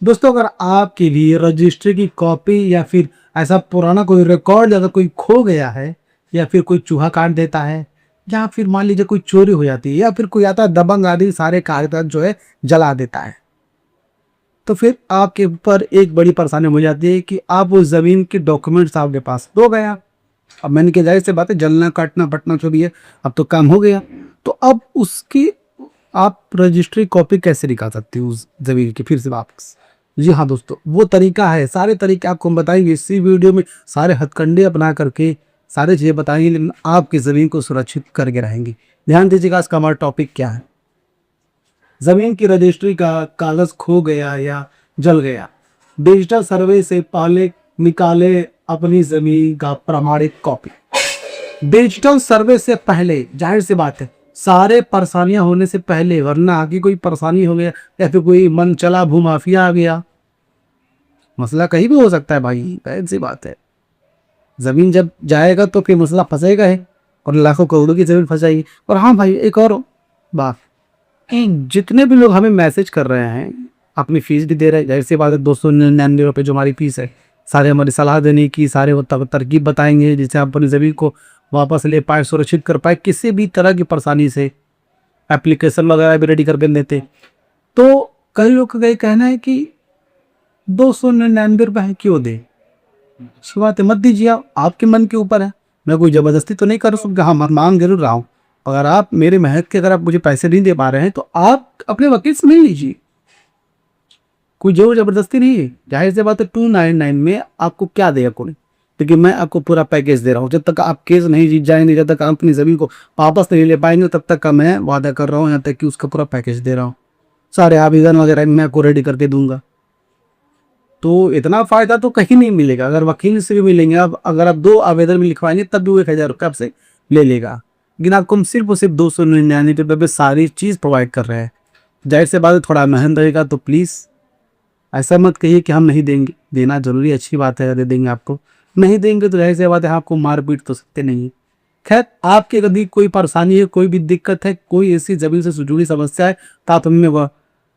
दोस्तों, अगर आपके लिए रजिस्ट्री की कॉपी या फिर ऐसा पुराना कोई रिकॉर्ड अगर कोई खो गया है या फिर कोई चूहा काट देता है या फिर मान लीजिए कोई चोरी हो जाती है या फिर कोई आता है दबंग आदि सारे कागजात जो है जला देता है, तो फिर आपके ऊपर एक बड़ी परेशानी हो जाती है कि आप उस जमीन के डॉक्यूमेंट्स आपके पास हो गया। अब मैंने कहा जाहिर सी बात है, जलना काटना पटना जो भी है अब तो काम हो गया, तो अब उसकी आप रजिस्ट्री कॉपी कैसे निकाल सकते हो उस जमीन की फिर से वापस। जी हाँ दोस्तों, वो तरीका है, सारे तरीके आपको हम बताएंगे इसी वीडियो में, सारे हथकंडे अपना करके सारी चीज़ें बताएंगे, लेकिन आपकी ज़मीन को सुरक्षित करके रहेंगे। ध्यान दीजिएगा इसका हमारा टॉपिक क्या है। ज़मीन की रजिस्ट्री का कागज़ खो गया या जल गया, डिजिटल सर्वे से पहले निकाले अपनी ज़मीन का प्रमाणित कॉपी। डिजिटल सर्वे से पहले, जाहिर सी बात है, सारे परेशानियां होने से पहले, वरना आगे कोई परेशानी हो गया या फिर कोई मन चला भूमाफिया आ गया, मसला कहीं भी हो सकता है भाई, जाहिर सी बात है। जमीन जब जाएगा तो फिर मसला फंसेगा है और लाखों करोड़ों की जमीन फंसाएगी। और हाँ भाई, एक और बात, जितने भी लोग हमें मैसेज कर रहे हैं अपनी फीस भी दे रहे हैं, जाहिर सी बात है 299 रुपये जो हमारी फीस है, सारे हमारी सलाह देने की, सारे वो तरकीब बताएंगे जिससे आप अपनी ज़मीन को वापस ले पाए, सुरक्षित कर पाए किसी भी तरह की परेशानी से। एप्लीकेशन वगैरह भी रेडी करके देते। तो कई लोग का ये कहना है कि 299 रुपये है क्यों दे, अच्छी बात है, मत दीजिए, आपके मन के ऊपर है, मैं कोई ज़बरदस्ती तो नहीं कर सकता। हाँ, मैं मांग जरूर रहा हूँ, अगर आप मेरे मेहनत के अगर आप मुझे पैसे नहीं दे पा रहे हैं तो आप अपने वकील से मिल लीजिए, कोई जोर जबरदस्ती नहीं है। जाहिर सी बात है 299 में आपको क्या देगा कोई, लेकिन मैं आपको पूरा पैकेज दे रहा हूँ। जब तक आप केस नहीं जीत जाएंगे, जब तक आप अपनी ज़मीन को वापस नहीं ले पाएंगे, तब तक का मैं वादा कर रहा हूँ, यहाँ तक कि उसका पूरा पैकेज दे रहा हूँ, सारे आवेदन वगैरह मैं आपको रेडी करके दूंगा। तो इतना फ़ायदा तो कहीं नहीं मिलेगा, अगर वकील से भी मिलेंगे, अब अगर आप 2 आवेदन भी लिखवाएंगे तब भी वो 1000 रुपये आपसे ले लेगा, लेकिन आपको हम सिर्फ और सिर्फ 299 में सारी चीज़ प्रोवाइड कर रहे हैं। जाहिर से बात है थोड़ा महंगा रहेगा, तो प्लीज़ ऐसा मत कहिए कि हम नहीं देंगे, देना जरूरी, अच्छी बात है, दे देंगे आपको। नहीं देंगे तो जाहिर सी बात है आपको मार पीट तो सकते नहीं है। खैर, आपकी यदि कोई परेशानी है, कोई भी दिक्कत है, कोई ऐसी ज़मीन से जुड़ी समस्या है, तो आप हमें वह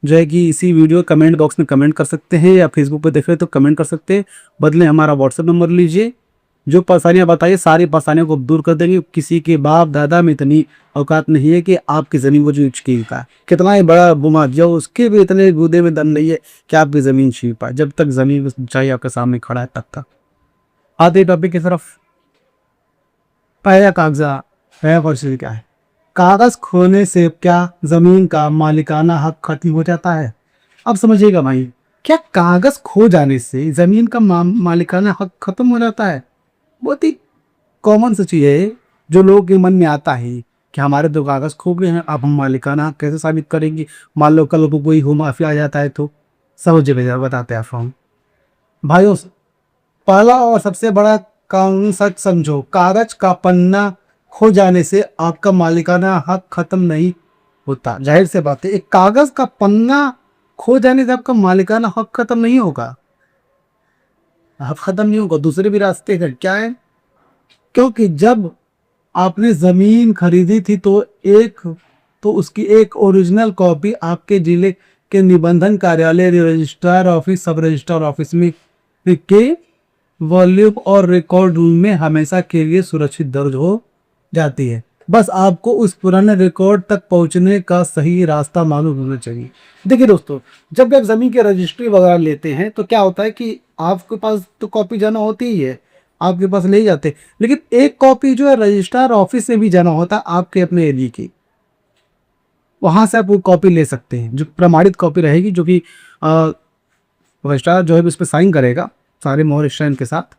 जो है कि इसी वीडियो कमेंट बॉक्स में कमेंट कर सकते हैं, या फेसबुक पे देख रहे तो कमेंट कर सकते हैं। बदले हमारा व्हाट्सएप नंबर लीजिए, जो परेशानियां बताइए सारी परेशानियों को दूर कर देंगे। किसी के बाप दादा में इतनी औकात नहीं है कि आपकी ज़मीन को जो छीन पाए, कितना ही बड़ा मुआवजा हो उसके भी इतने गुदे में दम नहीं है कि आपकी ज़मीन छीन पाए। जब तक ज़मीन चाहिए आपके सामने खड़ा है तब तक। आते टॉपिक की तरफ। पहला कागजा, पहला क्वेश्चन क्या है, कागज खोने से क्या जमीन का मालिकाना हक खत्म हो जाता है। अब समझिएगा भाई, क्या कागज खो जाने से जमीन का मालिकाना हक खत्म हो जाता है। बहुत ही कॉमन सी चीज है जो लोगों के मन में आता है कि हमारे 2 कागज खो गए हैं, अब हम मालिकाना हक कैसे साबित करेंगे, मान लो कल को कोई माफिया आ जाता है तो। समझिए बताते हैं आपको हम भाइयों, पहला और सबसे बड़ा कानून सच समझो, कागज का पन्ना खो जाने से आपका मालिकाना हक खत्म नहीं होता। जाहिर से बात है, एक कागज का पन्ना खो जाने से आपका मालिकाना हक खत्म नहीं होगा, हक खत्म नहीं होगा, दूसरे भी रास्ते हैं। क्या है, क्योंकि जब आपने जमीन खरीदी थी तो उसकी एक ओरिजिनल कॉपी आपके जिले के निबंधन कार्यालय, रजिस्ट्रार ऑफिस, सब रजिस्ट्रार ऑफिस में के वॉल्यूम और रिकॉर्ड रूम में हमेशा के लिए सुरक्षित दर्ज हो जाती है। बस आपको उस पुराने रिकॉर्ड तक पहुंचने का सही रास्ता मालूम होना चाहिए। देखिए दोस्तों, जब आप जमीन की रजिस्ट्री वगैरह लेते हैं तो क्या होता है कि आपके पास तो कॉपी जाना होती ही है, आपके पास ले जाते, लेकिन एक कॉपी जो है रजिस्ट्रार ऑफिस से भी जाना होता है आपके अपने एरिया की, वहां से आप वो कॉपी ले सकते हैं, जो प्रमाणित कॉपी रहेगी, जो कि रजिस्ट्रार जो है उस पर साइन करेगा सारे मोहर स्टैन के साथ,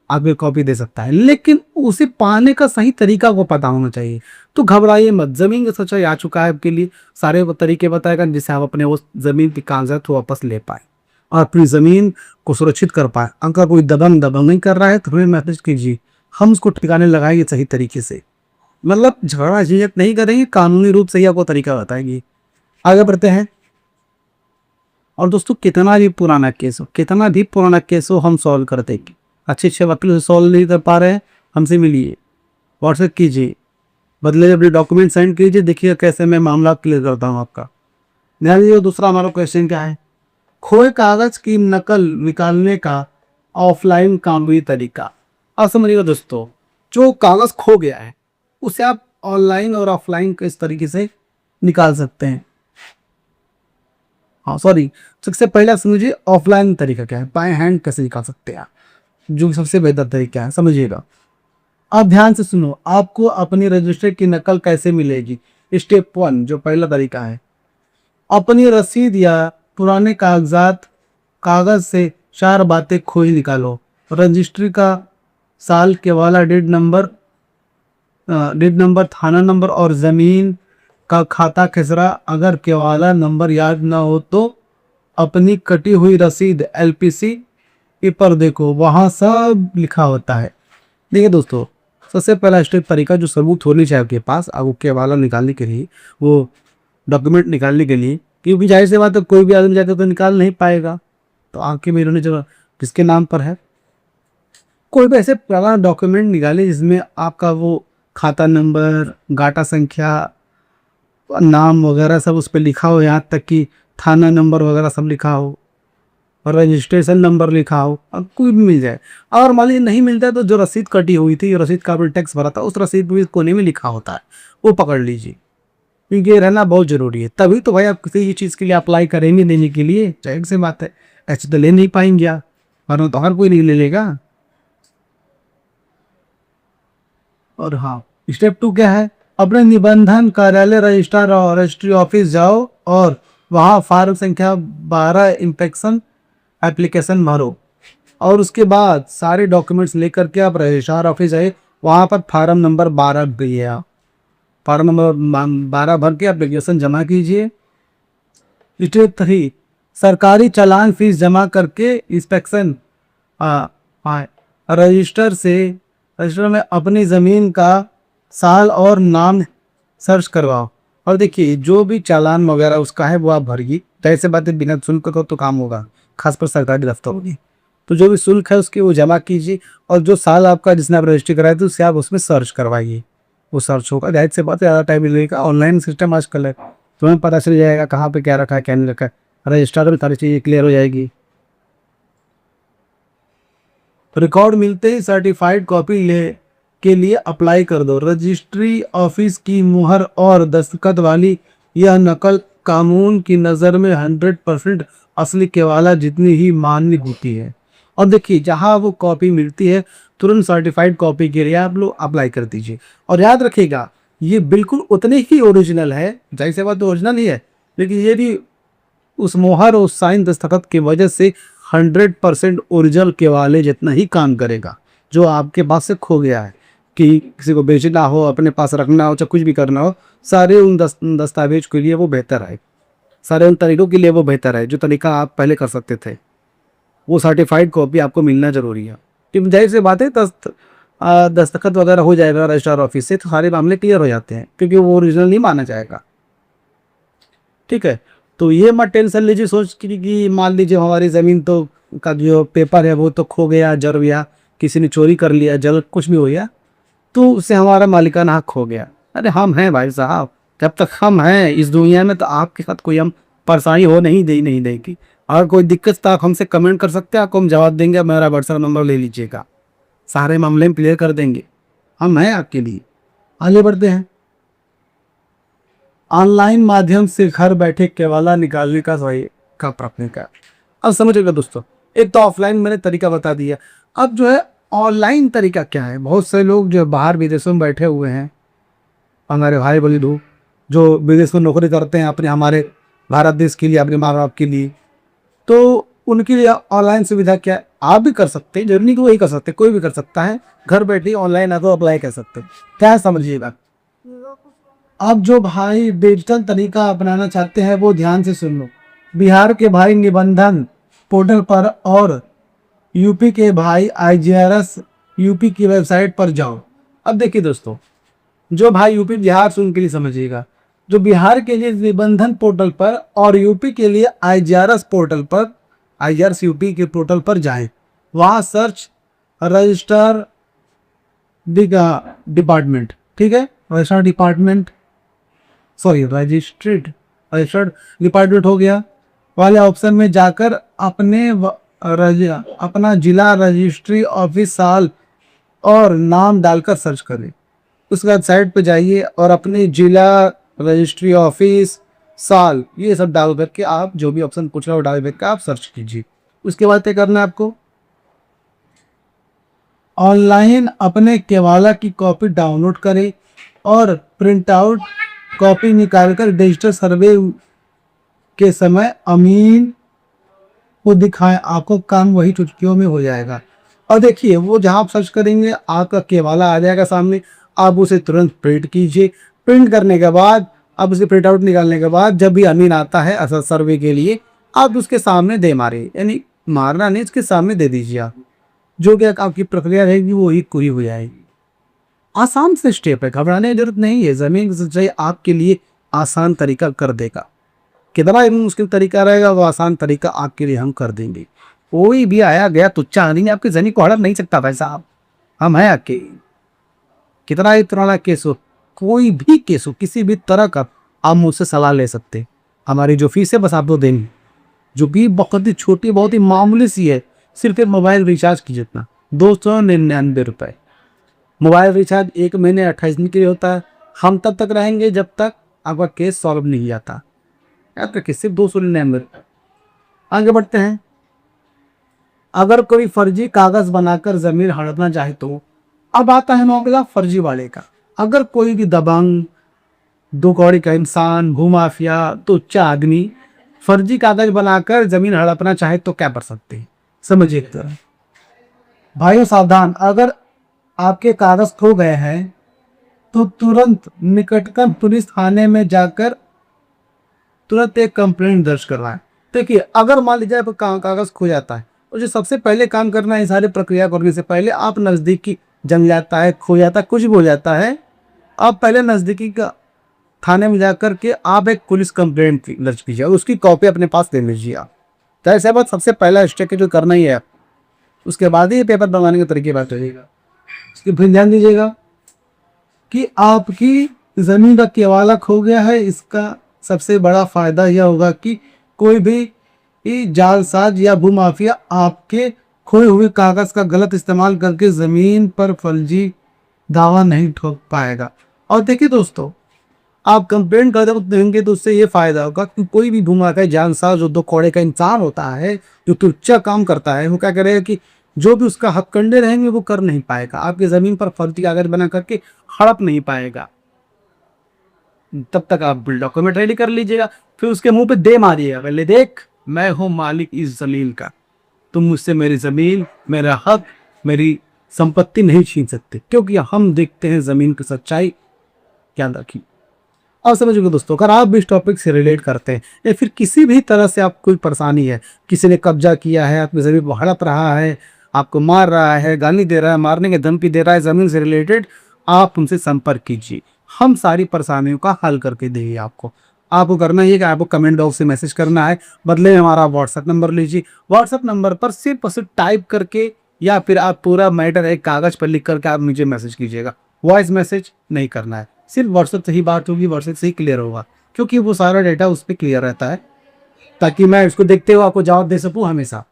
आपको कॉपी दे सकता है। लेकिन उसे पाने का सही तरीका को पता होना चाहिए। तो घबराइए मत, जमीन का सच्चाई आ चुका है आपके लिए, सारे वो तरीके बताएगा जिससे आप अपने उस जमीन की कागजात वापस ले पाए और अपनी जमीन को सुरक्षित कर पाए। अगर कोई दबंग नहीं कर रहा है तो हमें मैसेज कीजिए, हम उसको ठिकाने लगाएंगे सही तरीके से, मतलब झगड़ा झंझट नहीं करेंगे, कानूनी रूप से ही आपको तरीका बताएंगे। आगे बढ़ते हैं। और दोस्तों, कितना भी पुराना केस हो हम सॉल्व कर देंगे। अच्छे वकील से सॉल्व नहीं कर पा रहे हैं, हमसे मिलिए, व्हाट्सएप कीजिए, बदले अपने डॉक्यूमेंट सेंड कीजिए, देखिए कैसे मैं मामला क्लियर करता हूँ आपका। ध्यान दीजिए। दूसरा हमारा क्वेश्चन क्या है, खोए कागज की नकल निकालने का ऑफलाइन कानूनी तरीका। अब समझिएगा दोस्तों, जो कागज खो गया है उसे आप ऑनलाइन और ऑफलाइन किस तरीके से निकाल सकते हैं। हाँ सॉरी, सबसे पहले आप समझिए ऑफलाइन तरीका क्या है, बाय हैंड कैसे निकाल सकते हैं आप, जो सबसे बेहतर तरीका है। समझिएगा, आप ध्यान से सुनो, आपको अपनी रजिस्टर की नकल कैसे मिलेगी। स्टेप 1 जो पहला तरीका है, अपनी रसीद या पुराने कागजात कागज से 4 बातें खोज निकालो। रजिस्ट्री का साल, केवाला, डेट नंबर, थाना नंबर और जमीन का खाता खेसरा। अगर केवाला नंबर याद ना हो तो अपनी कटी हुई रसीद एलपीसी पर देखो, वहां सब लिखा होता है। देखिए दोस्तों, सबसे पहला स्टेप तरीका जो सबूत होनी चाहिए आपके पास, आपको केवाला निकालने के लिए, वो डॉक्यूमेंट निकालने के लिए, क्योंकि जाहिर सी बात है कोई भी आदमी जाकर तो निकाल नहीं पाएगा। तो आपके में इन्होंने जो जिसके नाम पर है, कोई भी ऐसे पुराना डॉक्यूमेंट निकाले जिसमें आपका वो खाता नंबर, गाटा संख्या, नाम वगैरह सब उस पर लिखा हो, यहाँ तक कि थाना नंबर वगैरह सब लिखा हो और रजिस्ट्रेशन नंबर लिखा हो। अब कोई भी मिल जाए। और मान लीजिए नहीं मिलता है तो जो रसीद कटी हुई थी, रसीद का आपने टैक्स भरा था, उस रसीद में कोने में लिखा होता है, वो पकड़ लीजिए, क्योंकि ये रहना बहुत जरूरी है। तभी तो भाई आप किसी भी चीज़ के लिए अप्लाई करेंगे लेने के लिए, जाहिर सी बात है, ऐसे तो ले नहीं पाएंगे आप, वरना तो हर कोई नहीं ले लेगा। और हाँ, स्टेप 2 क्या है, अपने निबंधन कार्यालय, रजिस्ट्रार और रजिस्ट्री ऑफिस जाओ और वहाँ फार्म संख्या 12 इंस्पेक्शन एप्लीकेशन भरो। और उसके बाद सारे डॉक्यूमेंट्स लेकर के आप रजिस्ट्रार ऑफिस आए, वहाँ पर फार्म नंबर 12 दिए, आप फार्म नंबर 12 भर के एप्लीकेशन जमा कीजिए। स्टेप 3, सरकारी चालान फीस जमा करके इंस्पेक्शन रजिस्टर में अपनी ज़मीन का साल और नाम सर्च करवाओ। और देखिए, जो भी चालान वगैरह उसका है वो आप भरिए, जैसे बात है, बिना शुल्क का तो काम होगा, खासकर सरकारी दफ्तर होगी। तो जो भी शुल्क है उसकी वो जमा कीजिए, और जो साल आपका जिसने आप रजिस्ट्री कराया था उससे आप उसमें सर्च करवाइए, वो सर्च होगा। जाहिर से बात है, ज़्यादा टाइम लगेगा, ऑनलाइन सिस्टम आजकल है, तुम्हें पता चल जाएगा कहाँ पे क्या रखा है क्या नहीं रखा है, रजिस्टर में सारी चीज़ें क्लियर हो जाएगी। रिकॉर्ड मिलते ही सर्टिफाइड कॉपी ले के लिए अप्लाई कर दो। रजिस्ट्री ऑफिस की मुहर और दस्तखत वाली यह नकल कानून की नज़र में 100% असली केवाला जितनी ही मान्य होती है। और देखिए, जहाँ वो कॉपी मिलती है तुरंत सर्टिफाइड कॉपी के लिए आप लोग अप्लाई कर दीजिए। और याद रखिएगा, ये बिल्कुल उतने ही ओरिजिनल है, जाहिर सी बात तो ओरिजिनल ही है, लेकिन ये भी उस मोहर और साइन दस्तखत की वजह से 100% ओरिजिनल के वाले जितना ही काम करेगा, जो आपके पास से खो गया है, कि किसी को बेचना हो, अपने पास रखना हो, चाहे कुछ भी करना हो, सारे उन दस्तावेज के लिए वो बेहतर है, सारे उन तरीकों के लिए वो बेहतर है जो तरीका आप पहले कर सकते थे। वो सर्टिफाइड कॉपी आपको मिलना जरूरी है, क्योंकि जाहिर सी बात है दस्तखत वगैरह हो जाएगा रजिस्ट्रार ऑफिस से तो सारे मामले क्लियर हो जाते हैं, क्योंकि वो ओरिजिनल नहीं माना जाएगा। ठीक है, तो ये मत टेंशन लीजिए सोच कि मान लीजिए हमारी ज़मीन तो का जो पेपर है वो तो खो गया, जल गया, किसी ने चोरी कर लिया, जल कुछ भी हो गया, तो उससे हमारा मालिकाना हक खो गया। अरे हम हैं भाई साहब, जब तक हम हैं इस दुनिया में तो आपके साथ कोई हम परेशानी हो नहीं देगी। अगर कोई दिक्कत तो आप हमसे कमेंट कर सकते हैं, आपको हम जवाब देंगे, मेरा व्हाट्सएप नंबर ले लीजिएगा, सारे मामले में क्लियर कर देंगे, हम हैं आपके लिए। आगे बढ़ते हैं, ऑनलाइन माध्यम से घर बैठे केवाला निकालने का सही का प्राथमिक है। अब समझिएगा दोस्तों, एक तो ऑफलाइन मैंने तरीका बता दिया, अब जो है ऑनलाइन तरीका क्या है। बहुत से लोग जो बाहर विदेशों में बैठे हुए हैं, हमारे भाई बंधु जो विदेश में नौकरी करते हैं अपने हमारे भारत देश के लिए, अपने माँ बाप के लिए, तो उनके लिए ऑनलाइन सुविधा क्या है, आप भी कर सकते हैं, जरूरी नहीं कि वही कर सकते, कोई भी कर सकता है, घर बैठे ऑनलाइन आप अप्लाई कर सकते हैं। क्या समझिएगा, अब जो भाई डिजिटल तरीका अपनाना चाहते हैं वो ध्यान से सुन लो। बिहार के भाई निबंधन पोर्टल पर और यूपी के भाई IGRS यूपी की वेबसाइट पर जाओ। अब देखिए दोस्तों, जो भाई यूपी बिहार से उनके लिए समझिएगा, जो बिहार के लिए निबंधन पोर्टल पर और यूपी के लिए IGRS पोर्टल पर, IGRS यूपी के पोर्टल पर जाएं, वहाँ सर्च रजिस्टर डिपार्टमेंट, ठीक है, register department, sorry registered department हो गया, वाले ऑप्शन में जाकर अपना जिला रजिस्ट्री ऑफिस साल और नाम डालकर सर्च करें। उसके बाद साइट पे जाइए और अपने जिला रजिस्ट्री ऑफिस साल ये सब डाल करके आप जो भी ऑप्शन पूछ रहा हो डाल करके आप सर्च कीजिए। उसके बाद क्या करना है आपको, ऑनलाइन अपने केवाला की कॉपी डाउनलोड करें और प्रिंट आउट कॉपी निकालकर डिजिटल सर्वे के समय अमीन को दिखाएं। आपको काम वही चुटकियों में हो जाएगा। और देखिए वो जहां आप सर्च करेंगे आपका केवाला आ जाएगा सामने, आप उसे तुरंत प्रिंट कीजिए। प्रिंट करने के बाद अब उसे प्रिंट आउट निकालने के बाद जब भी अमीन आता है असल सर्वे के लिए आप उसके सामने दे मारे, यानी मारना नहीं, उसके सामने दे दीजिए आप। जो कि आपकी प्रक्रिया रहेगी वो ही पूरी हो जाएगी। आसान से स्टेप है, घबराने की जरूरत नहीं है। जमीन की सच्चाई आपके लिए आसान तरीका कर देगा। कितना ही मुश्किल तरीका रहेगा वो आसान तरीका आपके लिए हम कर देंगे। कोई भी आया गया तुच्चा आदमी आपकी जमीन को हड़प नहीं सकता भाई साहब, हम हैं आपके। कितना ही पुराना केस हो, कोई भी केस हो, किसी भी तरह का आप मुझसे सलाह ले सकते। हमारी जो फीस है बस आपको देनी, जो कि बहुत ही छोटी बहुत ही मामूली सी है, सिर्फ एक मोबाइल रिचार्ज की जितना 299 रुपये। मोबाइल रिचार्ज 1 महीने 28 दिन के लिए होता है। हम तब तक रहेंगे जब तक आपका केस सॉल्व नहीं जाता। याद रखिए सिर्फ 299 रुपये। आगे बढ़ते हैं। अगर कोई फर्जी कागज बनाकर जमीन हड़पना चाहे तो अब आता है मामला फर्जी वाले का। अगर कोई भी दबंग, दो कौड़ी का इंसान, भूमाफिया, तुच्चा आदमी फर्जी कागज बनाकर जमीन हड़पना चाहे तो क्या कर सकते हैं, समझिए एक तरह। भाइयों सावधान, अगर आपके कागज खो गए हैं तो तुरंत निकटतम पुलिस थाने में जाकर तुरंत एक कंप्लेंट दर्ज करवाएं। देखिए अगर मान लीजिए कागज खो जाता है तो जो सबसे पहले काम करना है, सारी प्रक्रिया करने से पहले आप नज़दीकी जम जाता है, खो जाता है, कुछ भी हो जाता है, आप पहले नज़दीकी का थाने में जाकर के आप एक पुलिस कंप्लेंट दर्ज कीजिए और उसकी कॉपी अपने पास ले लीजिए आप। तो ऐसे बात सबसे पहला स्टेप जो करना ही है, उसके बाद ही पेपर बनवाने के तरीके बात होगा। उसके फिर ध्यान दीजिएगा कि आपकी ज़मीन का केवाला खो गया है। इसका सबसे बड़ा फायदा यह होगा कि कोई भी जालसाज या भूमाफिया आपके खोए हुए कागज का गलत इस्तेमाल करके ज़मीन पर फर्जी दावा नहीं ठोक पाएगा। और देखिए दोस्तों, आप कंप्लेंट कर देंगे तो उससे ये फायदा होगा कि कोई भी भूमाफिया, जालसाज, जो दो कौड़े का इंसान होता है, जो तुच्चा काम करता है, वो क्या करेगा कि जो भी उसका हथकंडे रहेंगे वो कर नहीं पाएगा, आपकी ज़मीन पर फर्जी कागज बना करके हड़प नहीं पाएगा। तब तक आप डॉक्यूमेंट रेडी कर लीजिएगा, फिर उसके मुंह पे दे मारिएगा, पहले देख मैं हूं मालिक इस जमीन का, तुम मुझसे मेरी जमीन, मेरा हक, मेरी संपत्ति नहीं छीन सकते, क्योंकि हम देखते हैं जमीन की सच्चाई। ध्यान रखिए। और समझिए दोस्तों, अगर आप भी इस टॉपिक से रिलेट करते हैं या फिर किसी भी तरह से आपको कोई परेशानी है, किसी ने कब्जा किया है, आपकी जमीन को हड़प रहा है, आपको मार रहा है, गाली दे रहा है, मारने के धमकी दे रहा है, जमीन से रिलेटेड, आप उनसे संपर्क कीजिए। हम सारी परेशानियों का हल करके देंगे आपको। आपको करना ही है कि आपको कमेंट बॉक्स से मैसेज करना है, बदले में हमारा व्हाट्सएप नंबर लीजिए। व्हाट्सएप नंबर पर सिर्फ और सिर्फ टाइप करके या फिर आप पूरा मैटर एक कागज पर लिख करके आप मुझे मैसेज कीजिएगा। वॉइस मैसेज नहीं करना है, सिर्फ व्हाट्सएप से ही बात होगी, व्हाट्सएप से ही क्लियर होगा, क्योंकि वो सारा डेटा उस पर क्लियर रहता है, ताकि मैं इसको देखते हुए आपको जवाब दे सकूँ हमेशा।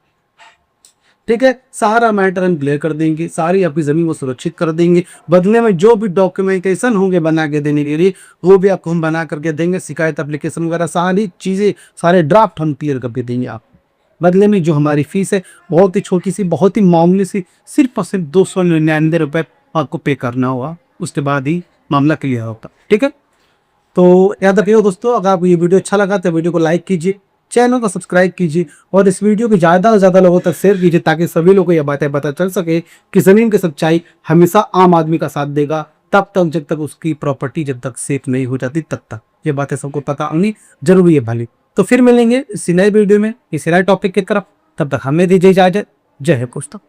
ठीक है, सारा मैटर हम क्लियर कर देंगे, सारी आपकी जमीन को सुरक्षित कर देंगे। बदले में जो भी डॉक्यूमेंटेशन होंगे बना के देने के लिए, वो भी आपको हम बना करके देंगे। शिकायत एप्लीकेशन वगैरह सारी चीज़ें, सारे ड्राफ्ट हम क्लियर करके देंगे आप। बदले में जो हमारी फीस है बहुत ही छोटी सी, बहुत ही मामूली सी, सिर्फ और सिर्फ 299 रुपये आपको पे करना होगा। उसके बाद ही मामला क्लियर होगा। ठीक है, तो याद रखिए दोस्तों, अगर आपको ये वीडियो अच्छा लगा तो वीडियो को लाइक कीजिए, चैनल को सब्सक्राइब कीजिए और इस वीडियो को ज़्यादा से ज़्यादा लोगों तक शेयर कीजिए, ताकि सभी लोगों को यह बातें पता चल सके कि ज़मीन की सच्चाई हमेशा आम आदमी का साथ देगा, तब तक जब तक उसकी प्रॉपर्टी जब तक सेफ नहीं हो जाती, तब तक ये बातें सबको पता होनी जरूरी है भली। तो फिर मिलेंगे इसी नए वीडियो में, इसी नए टॉपिक की तरफ। तब तक हमें दीजिए इजाजत। जय है दोस्तों।